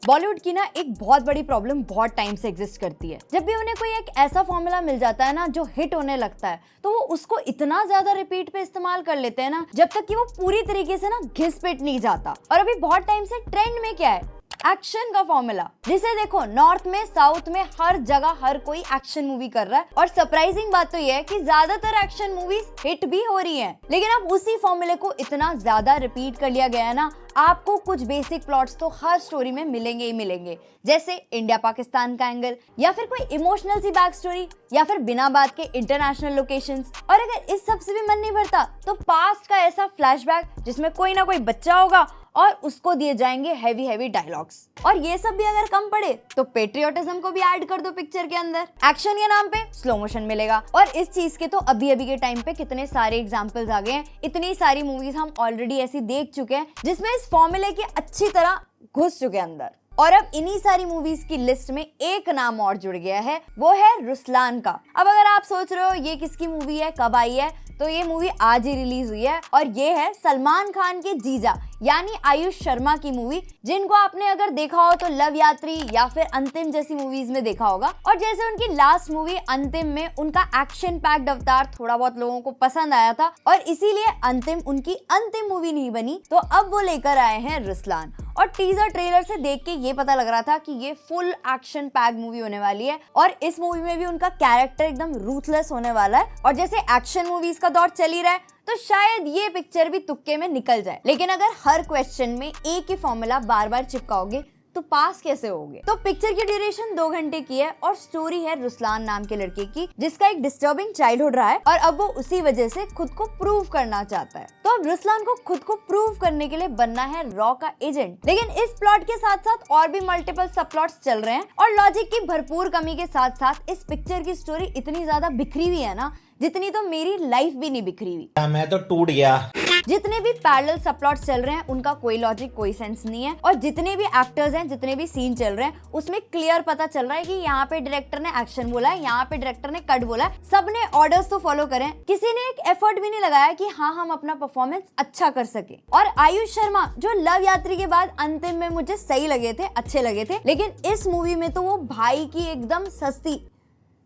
बॉलीवुड की ना एक बहुत बड़ी प्रॉब्लम बहुत टाइम से एग्जिस्ट करती है। जब भी उन्हें कोई एक ऐसा फॉर्मूला मिल जाता है ना जो हिट होने लगता है, तो वो उसको इतना ज्यादा रिपीट पे इस्तेमाल कर लेते हैं ना, जब तक कि वो पूरी तरीके से ना घिस पिट नहीं जाता। और अभी बहुत टाइम से ट्रेंड में क्या है, एक्शन का फॉर्मूला, जिसे देखो नॉर्थ में साउथ में हर जगह हर कोई एक्शन मूवी कर रहा है। और सरप्राइजिंग बात तो ये है कि ज्यादातर एक्शन मूवीज हिट भी हो रही हैं। लेकिन अब उसी फॉर्मूले को इतना ज्यादा रिपीट कर लिया गया है ना, आपको कुछ बेसिक प्लॉट्स तो हर स्टोरी में मिलेंगे ही मिलेंगे, जैसे इंडिया पाकिस्तान का एंगल, या फिर कोई इमोशनल सी बैक स्टोरी, या फिर बिना बात के इंटरनेशनल लोकेशंस। और अगर इस सब से भी मन नहीं भरता तो पास्ट का ऐसा फ्लैशबैक जिसमें कोई ना कोई बच्चा होगा और उसको दिए जाएंगे हैवी हैवी डायलॉग्स। और ये सब भी अगर कम पड़े तो पेट्रियोटिज्म को भी ऐड कर दो पिक्चर के अंदर। एक्शन के नाम पे स्लो मोशन मिलेगा। और इस चीज के तो अभी अभी के टाइम पे कितने सारे एग्जांपल्स आ गए हैं। इतनी सारी मूवीज हम ऑलरेडी ऐसी देख चुके हैं जिसमें इस फॉर्मूले की अच्छी तरह घुस चुके हैं अंदर। और अब इन्हीं सारी मूवीज की लिस्ट में एक नाम और जुड़ गया है, वो है रुस्लान का। अब अगर आप सोच रहे हो ये किसकी मूवी है, कब आई है, तो ये मूवी आज ही रिलीज हुई है। और ये है सलमान खान के जीजा यानी आयुष शर्मा की मूवी, जिनको आपने अगर देखा हो तो लव यात्री या फिर अंतिम जैसी मूवीज में देखा होगा। और जैसे उनकी लास्ट मूवी अंतिम में उनका एक्शन पैक्ड अवतार थोड़ा बहुत लोगों को पसंद आया था और इसीलिए अंतिम उनकी अंतिम मूवी नहीं बनी, तो अब वो लेकर आए हैं रुस्लान। और टीजर ट्रेलर से देख के ये पता लग रहा था कि ये फुल एक्शन पैक मूवी होने वाली है। और इस मूवी में भी उनका कैरेक्टर एकदम रूथलेस होने वाला है। और जैसे एक्शन मूवीज का दौर चल ही रहा है, तो शायद ये पिक्चर भी तुक्के में निकल जाए। लेकिन अगर हर क्वेश्चन में एक ही फॉर्मूला बार बार चिपकाओगे तो पास कैसे होगे। तो पिक्चर की ड्यूरेशन 2 घंटे की है और स्टोरी है रुस्लान नाम के लड़के की, जिसका एक डिस्टर्बिंग चाइल्डहुड रहा है और अब वो उसी वजह से खुद को प्रूव करना चाहता है। तो अब रुस्लान को खुद को प्रूव करने के लिए बनना है रॉ का एजेंट। लेकिन इस प्लॉट के साथ साथ और भी मल्टीपल सब प्लॉट्स चल रहे हैं और लॉजिक की भरपूर कमी के साथ साथ इस पिक्चर की स्टोरी इतनी ज्यादा बिखरी हुई है ना, जितनी तो मेरी लाइफ भी नहीं बिखरी हुई। मैं तो टूट गया। जितने भी पैरेलल सबप्लॉट्स चल रहे हैं उनका कोई लॉजिक कोई सेंस नहीं है। और जितने भी एक्टर्स हैं, जितने भी सीन चल रहे हैं, उसमें क्लियर पता चल रहा है कि यहाँ पे डायरेक्टर ने एक्शन बोला है, यहाँ पे डायरेक्टर ने कट बोला है। सबने ऑर्डर्स तो फॉलो करें, किसी ने एक एफर्ट भी नहीं लगाया कि हाँ हम अपना परफॉर्मेंस अच्छा कर सके। और आयुष शर्मा जो लव यात्री के बाद अंतिम में मुझे सही लगे थे, अच्छे लगे थे, लेकिन इस मूवी में तो वो भाई की एकदम सस्ती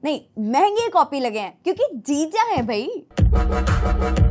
नहीं महंगी कॉपी लगे हैं, क्योंकि जीजा है भाई।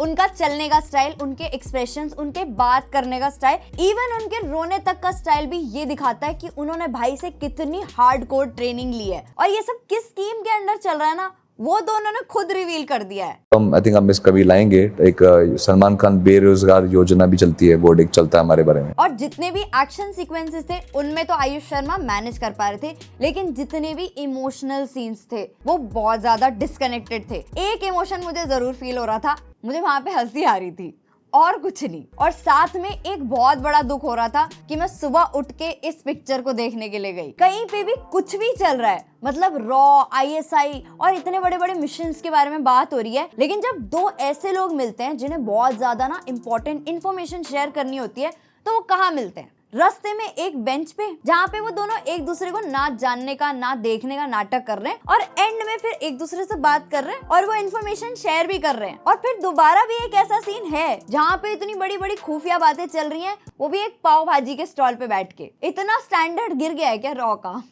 उनका चलने का स्टाइल, उनके एक्सप्रेशंस, उनके बात करने का स्टाइल, इवन उनके रोने तक का स्टाइल भी ये दिखाता है कि उन्होंने भाई से कितनी हार्डकोर ट्रेनिंग ली है। और ये सब किस स्कीम के अंडर चल रहा है ना, वो दोनों ने खुद रिवील कर दिया है। आई थिंक हम इस कभी लाएंगे एक सलमान खान बेरोजगार योजना भी चलती है, बोर्ड एक चलता है हमारे बारे में। और जितने भी एक्शन सीक्वेंसेस थे उनमें तो आयुष शर्मा मैनेज कर पा रहे थे, लेकिन जितने भी इमोशनल सीन्स थे वो बहुत ज्यादा डिस्कनेक्टेड थे। एक इमोशन मुझे जरूर फील हो रहा था, मुझे वहां पे हंसी आ रही थी और कुछ नहीं। और साथ में एक बहुत बड़ा दुख हो रहा था कि मैं सुबह उठ के इस पिक्चर को देखने के लिए गई। कहीं पे भी कुछ भी चल रहा है, मतलब रॉ, आईएसआई और इतने बड़े बड़े मिशंस के बारे में बात हो रही है, लेकिन जब दो ऐसे लोग मिलते हैं जिन्हें बहुत ज्यादा ना इंपॉर्टेंट इन्फॉर्मेशन शेयर करनी होती है, तो वो कहाँ मिलते हैं? रास्ते में एक बेंच पे, जहाँ पे वो दोनों एक दूसरे को ना जानने का ना देखने का नाटक कर रहे हैं और एंड में फिर एक दूसरे से बात कर रहे हैं और वो इन्फॉर्मेशन शेयर भी कर रहे हैं। और फिर दोबारा भी एक ऐसा सीन है जहाँ पे इतनी बड़ी बड़ी खुफिया बातें चल रही हैं, वो भी एक पाव भाजी के स्टॉल पे बैठ के। इतना स्टैंडर्ड गिर गया है क्या रॉ का?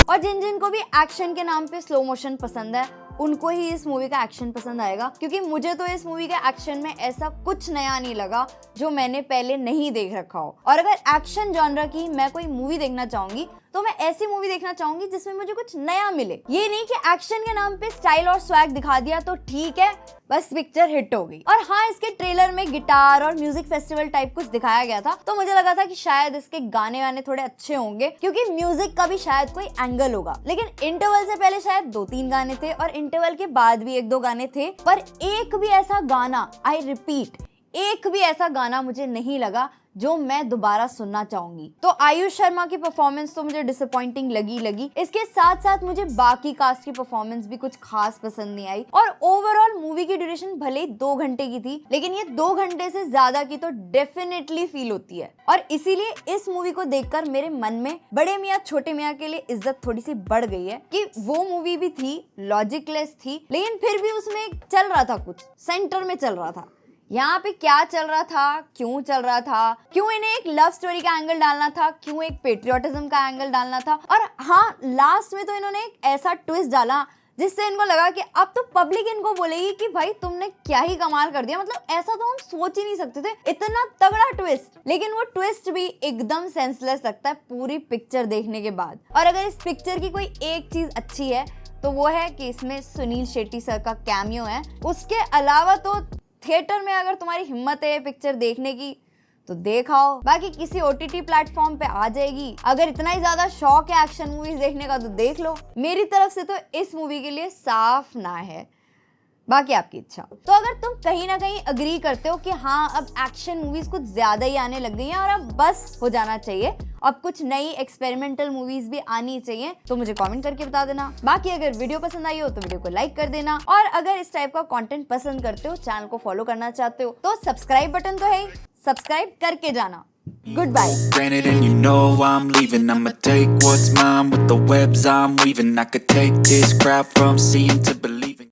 और जिन जिन को भी एक्शन के नाम पे स्लो मोशन पसंद है, उनको ही इस मूवी का एक्शन पसंद आएगा, क्योंकि मुझे तो इस मूवी के एक्शन में ऐसा कुछ नया नहीं लगा जो मैंने पहले नहीं देख रखा हो। और अगर एक्शन जॉनरा की मैं कोई मूवी देखना चाहूंगी तो मैं ऐसी मूवी देखना चाहूंगी जिसमें मुझे कुछ नया मिले। ये नहीं कि एक्शन के नाम पे स्टाइल और स्वैग दिखा दिया तो ठीक है, बस पिक्चर हिट हो गई। और हाँ, इसके ट्रेलर में गिटार और म्यूजिक फेस्टिवल टाइप कुछ दिखाया गया था, तो मुझे लगा था कि शायद इसके गाने वाने थोड़े अच्छे होंगे, क्योंकि म्यूजिक का भी शायद कोई एंगल होगा। लेकिन इंटरवल से पहले शायद 2-3 गाने थे और इंटरवल के बाद भी 1-2 गाने थे, पर एक भी ऐसा गाना, आई रिपीट, एक भी ऐसा गाना मुझे नहीं लगा जो मैं दोबारा सुनना चाहूंगी। तो आयुष शर्मा की परफॉर्मेंस तो मुझे डिसअपॉइंटिंग लगी। इसके साथ साथ मुझे बाकी कास्ट की परफॉर्मेंस भी कुछ खास पसंद नहीं आई। और ओवरऑल मूवी की ड्यूरेशन भले ही 2 घंटे की थी, लेकिन ये 2 घंटे से ज्यादा की तो डेफिनेटली फील होती है। और इसीलिए इस मूवी को देखकर मेरे मन में बड़े मियाँ छोटे मियाँ के लिए इज्जत थोड़ी सी बढ़ गई है कि वो मूवी भी थी, लॉजिकलेस थी, लेकिन फिर भी उसमें चल रहा था, कुछ सेंटर में चल रहा था। यहाँ पे क्या चल रहा था, क्यों चल रहा था, क्यों इन्हें एक लव स्टोरी का एंगल डालना था, क्यों एक पेट्रियोटिज्म का एंगल डालना था, और हाँ लास्ट में तो इन्होंने एक ऐसा ट्विस्ट डाला जिससे इनको लगा कि अब तो पब्लिक इनको बोलेगी कि भाई तुमने क्या ही कमाल कर दिया, मतलब ऐसा तो हम सोच ही नहीं सकते थे, इतना तगड़ा ट्विस्ट। लेकिन वो ट्विस्ट भी एकदम सेंसलेस लगता है पूरी पिक्चर देखने के बाद। और अगर इस पिक्चर की कोई एक चीज अच्छी है तो वो है कि इसमें सुनील शेट्टी सर का कैमियो है। उसके अलावा तो थिएटर में अगर तुम्हारी हिम्मत है पिक्चर देखने की तो देखाओ, बाकी किसी OTT प्लेटफॉर्म पे आ जाएगी। अगर इतना ही ज्यादा शौक है एक्शन मूवीज देखने का तो देख लो। मेरी तरफ से तो इस मूवी के लिए साफ ना है, बाकी आपकी इच्छा। तो अगर तुम कहीं ना कहीं अग्री करते हो कि हाँ अब एक्शन मूवीज कुछ ज्यादा ही आने लग गई हैं और अब बस हो जाना चाहिए, अब कुछ नई एक्सपेरिमेंटल मूवीज भी आनी चाहिए, तो मुझे कमेंट करके बता देना। बाकी अगर वीडियो पसंद आई हो तो वीडियो को लाइक कर देना, और अगर इस टाइप का कंटेंट पसंद करते हो, चैनल को फॉलो करना चाहते हो तो सब्सक्राइब बटन तो है, सब्सक्राइब करके जाना। Goodbye. Granted, and you know I'm leaving. I'ma take what's mine with the webs I'm weaving. I could take this crowd from seeing to